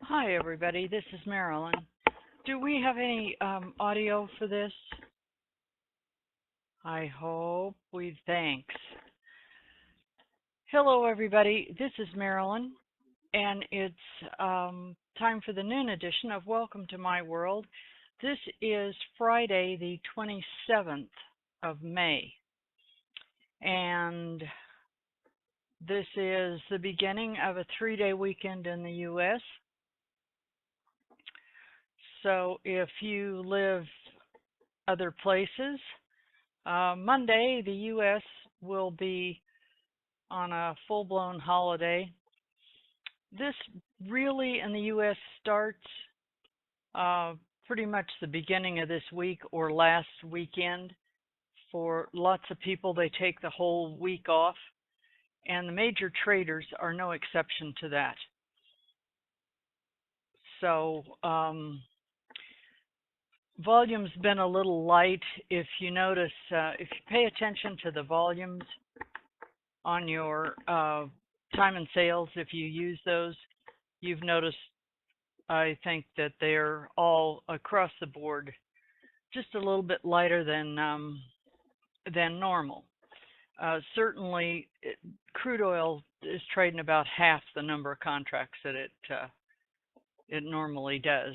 Hi, everybody. This is Marilyn. Do we have any audio for this? I hope we. Thanks. Hello, everybody. This is Marilyn, and it's time for the noon edition of Welcome to My World. This is Friday, the 27th of May, and this is the beginning of a 3-day weekend in the U.S. So if you live other places, Monday, the U.S. will be on a full-blown holiday. This really in the U.S. starts pretty much the beginning of this week or last weekend. For lots of people, they take the whole week off, and the major traders are no exception to that. So volume's been a little light. If you notice, if you pay attention to the volumes on your time and sales, if you use those, you've noticed, I think, that they're all across the board just a little bit lighter than normal. Certainly, crude oil is trading about half the number of contracts that it normally does.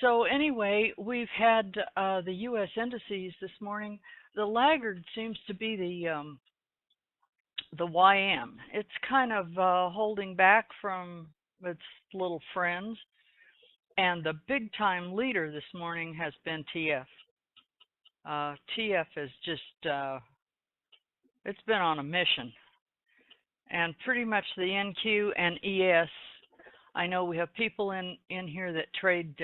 So anyway, we've had the U.S. indices this morning. The laggard seems to be the YM. It's kind of holding back from its little friends, and the big time leader this morning has been TF. TF is just it's been on a mission, and pretty much the NQ and ES. I know we have people in here that trade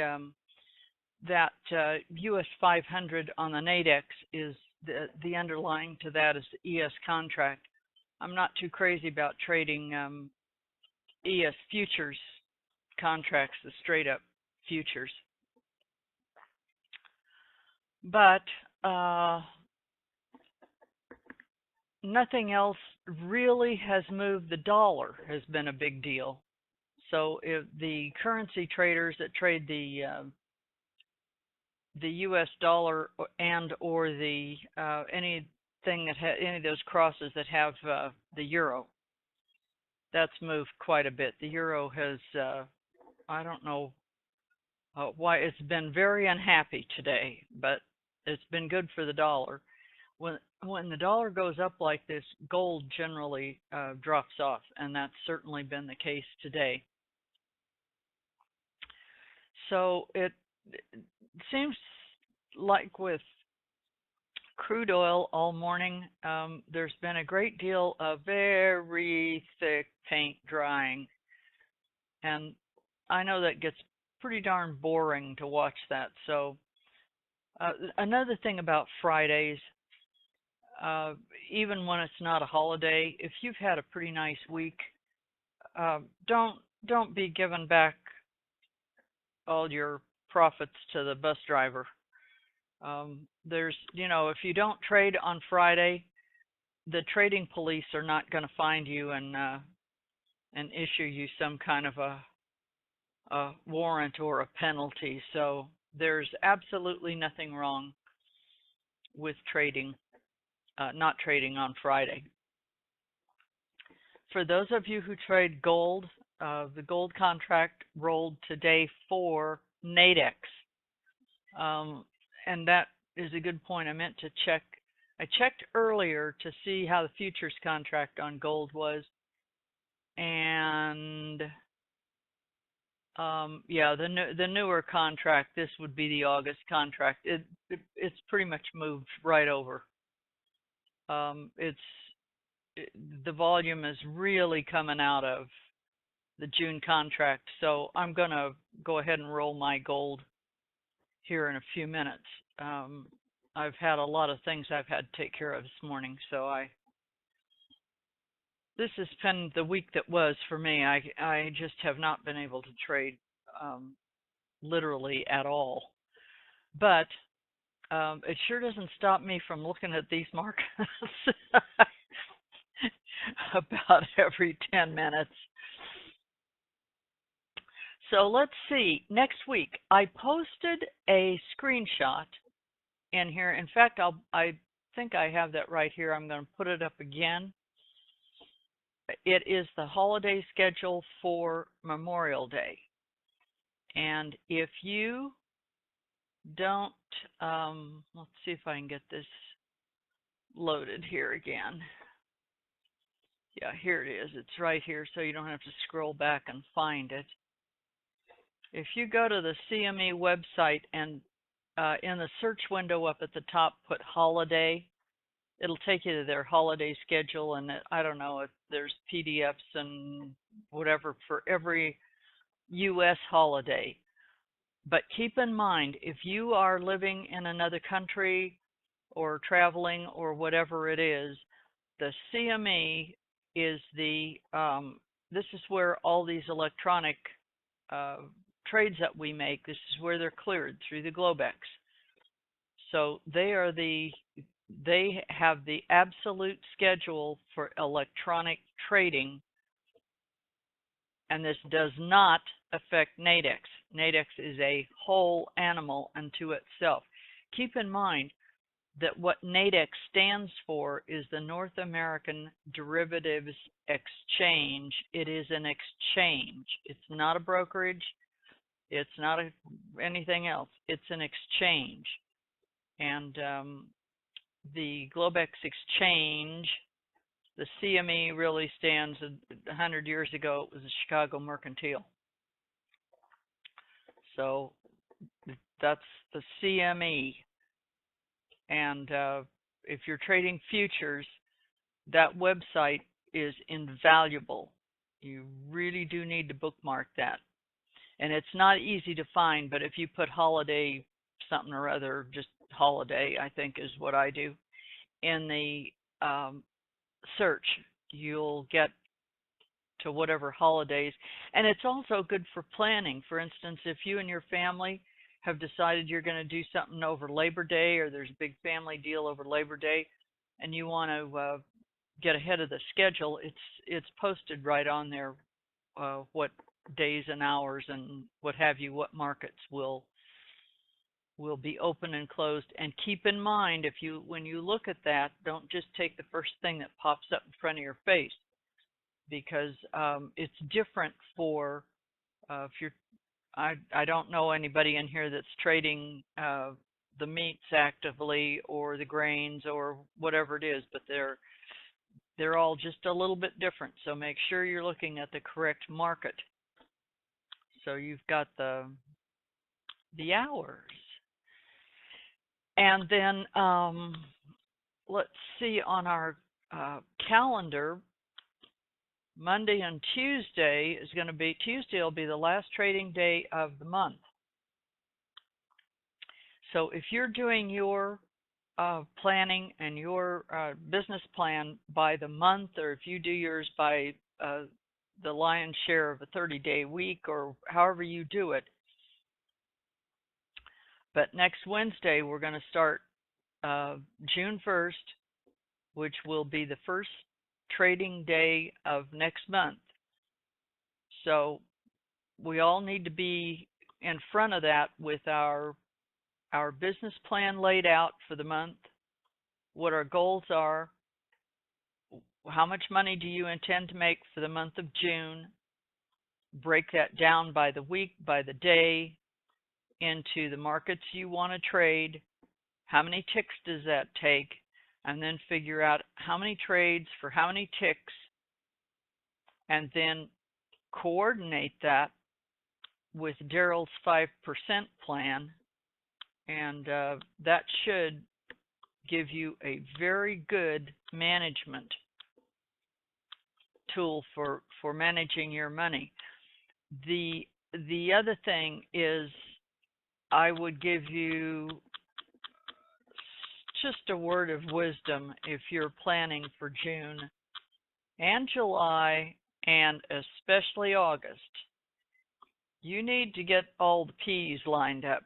that US 500 on the Nadex is the underlying to that is the ES contract. I'm not too crazy about trading ES futures contracts, the straight up futures. But nothing else really has moved. The dollar has been a big deal. So if the currency traders that trade the U.S. dollar and or the anything that any of those crosses that have the euro, that's moved quite a bit. The euro has I don't know why it's been very unhappy today, but it's been good for the dollar. When the dollar goes up like this, gold generally drops off, and that's certainly been the case today. So it seems like with crude oil all morning, there's been a great deal of very thick paint drying, and I know that gets pretty darn boring to watch that. So another thing about Fridays, even when it's not a holiday, if you've had a pretty nice week, don't be giving back all your profits to the bus driver. There's, if you don't trade on Friday, the trading police are not going to find you and issue you some kind of a warrant or a penalty. So there's absolutely nothing wrong with trading, not trading on Friday. For those of you who trade gold, the gold contract rolled today for Nadex. And that is a good point. I meant to check. I checked earlier to see how the futures contract on gold was. And yeah, the newer contract, this would be the August contract. It's pretty much moved right over. The volume is really coming out of the June contract. So I'm going to go ahead and roll my gold here in a few minutes. I've had a lot of things I've had to take care of this morning, so this has been the week that was for me. I just have not been able to trade literally at all. But it sure doesn't stop me from looking at these markets about every 10 minutes. So let's see. Next week, I posted a screenshot in here. In fact, I think I have that right here. I'm going to put it up again. It is the holiday schedule for Memorial Day. And if you don't, let's see if I can get this loaded here again. Yeah, here it is. It's right here, so you don't have to scroll back and find it. If you go to the CME website and in the search window up at the top, put holiday, it'll take you to their holiday schedule, and I don't know if there's PDFs and whatever for every U.S. holiday. But keep in mind, if you are living in another country or traveling or whatever it is, the CME is this is where all these electronic trades that we make, this is where they're cleared through the Globex. So they have the absolute schedule for electronic trading, and this does not affect Nadex. Nadex is a whole animal unto itself. Keep in mind that what Nadex stands for is the North American Derivatives Exchange. It is an exchange. It's not a brokerage. It's not anything else. It's an exchange. And the Globex Exchange, the CME really stands, 100 years ago, it was the Chicago Mercantile. So that's the CME. And if you're trading futures, that website is invaluable. You really do need to bookmark that. And it's not easy to find, but if you put holiday something or other, just holiday, I think is what I do, in the search, you'll get to whatever holidays. And it's also good for planning. For instance, if you and your family have decided you're going to do something over Labor Day, or there's a big family deal over Labor Day, and you want to get ahead of the schedule, it's posted right on there what days and hours and what have you, what markets will be open and closed. And keep in mind, when you look at that, don't just take the first thing that pops up in front of your face, because it's different for if you're I don't know anybody in here that's trading the meats actively or the grains or whatever it is, but they're all just a little bit different. So make sure you're looking at the correct market. So you've got the hours. And then let's see, on our calendar, Monday and Tuesday Tuesday will be the last trading day of the month. So if you're doing your planning and your business plan by the month, or if you do yours by the lion's share of a 30-day week, or however you do it. But next Wednesday, we're going to start June 1st, which will be the first trading day of next month. So we all need to be in front of that with our business plan laid out for the month, what our goals are, how much money do you intend to make for the month of June, break that down by the week, by the day, into the markets you want to trade, how many ticks does that take, and then figure out how many trades for how many ticks, and then coordinate that with Daryl's 5% plan, and that should give you a very good management tool for managing your money. The other thing is, I would give you just a word of wisdom if you're planning for June and July and especially August. You need to get all the P's lined up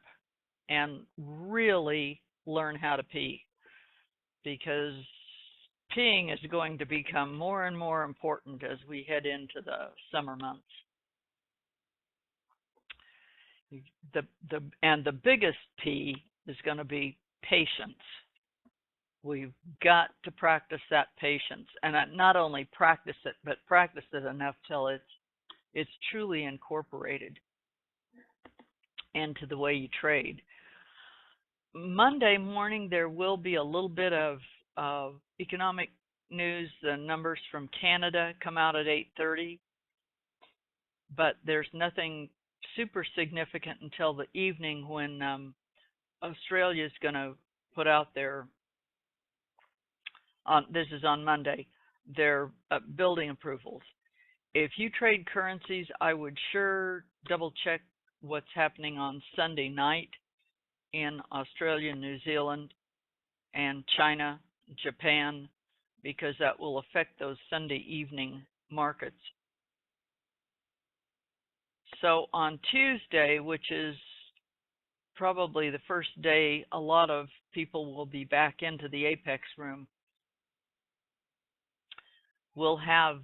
and really learn how to pee, because peeing is going to become more and more important as we head into the summer months. The biggest P is going to be patience. We've got to practice that patience, and not only practice it, but practice it enough till it's truly incorporated into the way you trade. Monday morning there will be a little bit of economic news. The numbers from Canada come out at 8:30, but there's nothing super significant until the evening when Australia is going to put out their this is on Monday, their building approvals. If you trade currencies, I would sure double check what's happening on Sunday night in Australia, New Zealand, and China, Japan, because that will affect those Sunday evening markets. So on Tuesday, which is probably the first day a lot of people will be back into the Apex room, we'll have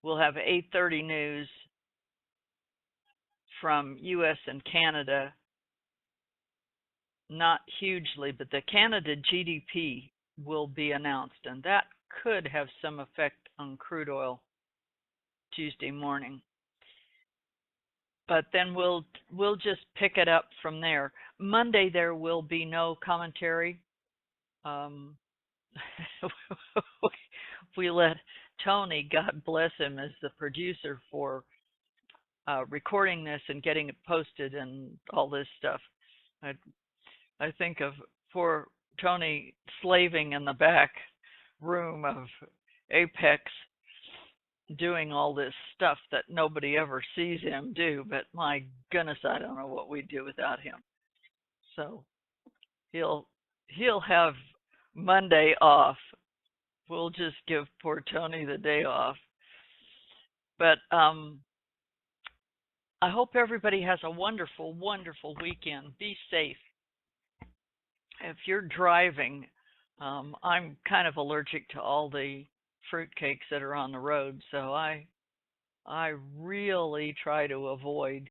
8:30 news from U.S. and Canada. Not hugely, but the Canada GDP will be announced, and that could have some effect on crude oil Tuesday morning. But then we'll just pick it up from there. Monday there will be no commentary. We let Tony, God bless him, as the producer for recording this and getting it posted and all this stuff. I think of poor Tony slaving in the back room of Apex doing all this stuff that nobody ever sees him do, but my goodness, I don't know what we'd do without him. So he'll have Monday off. We'll just give poor Tony the day off. But I hope everybody has a wonderful, wonderful weekend. Be safe. If you're driving, I'm kind of allergic to all the fruitcakes that are on the road, so I really try to avoid